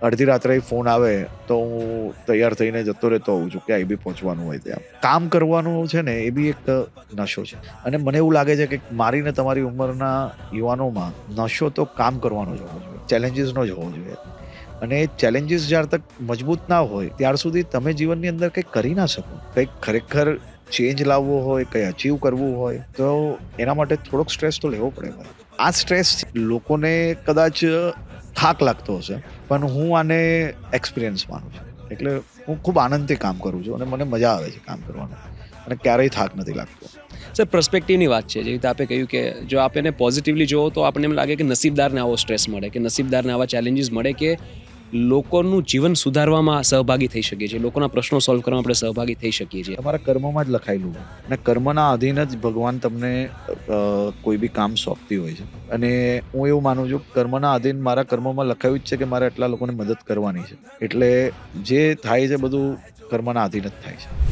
અડધી રાત્રે ફોન આવે તો હું તૈયાર થઈને જતો રહેતો હોઉં છું, ક્યાંય બી પહોંચવાનું હોય ત્યાં. કામ કરવાનું છે ને એ બી એક નશો છે. અને મને એવું લાગે છે કે મારી ને તમારી ઉંમરના યુવાનોમાં નશો તો કામ કરવાનો જ હોવો જોઈએ, ચેલેન્જીસનો જ હોવો જોઈએ. અને એ ચેલેન્જીસ જ્યાર તક મજબૂત ના હોય ત્યાર સુધી તમે જીવનની અંદર કંઈક કરી ના શકો. કંઈક ખરેખર ચેન્જ લાવવો હોય, કંઈ અચીવ કરવું હોય તો એના માટે થોડોક સ્ટ્રેસ તો લેવો પડે ભાઈ. આ સ્ટ્રેસ લોકોને કદાચ થાક લાગતો હશે, પણ હું આને એક્સપિરિયન્સ માનું છું. એટલે હું ખૂબ આનંદથી કામ કરું છું અને મને મજા આવે છે કામ કરવાનું અને ક્યારેય થાક નથી લાગતો. સર, પર્સપેક્ટિવની વાત છે. જેવી રીતે આપે કહ્યું કે જો આપ એને પોઝિટિવલી જોવો તો આપણને એમ લાગે કે નસીબદારને આવો સ્ટ્રેસ મળે, કે નસીબદારને આવા ચેલેન્જીસ મળે કે લોકોનું જીવન સુધારવામાં સહભાગી થઈ શકીએ છીએ, લોકોના પ્રશ્નો સોલ્વ કરવામાં આપણે સહભાગી થઈ શકીએ છીએ. તમારા કર્મમાં જ લખાયેલું હોય અને કર્મના અધીન જ ભગવાન તમને કોઈ બી કામ સોંપતી હોય છે. અને હું એવું માનું છું કર્મના અધીન મારા કર્મમાં લખાયું જ છે કે મારે એટલા લોકોને મદદ કરવાની છે. એટલે જે થાય છે બધું કર્મના અધીન જ થાય છે.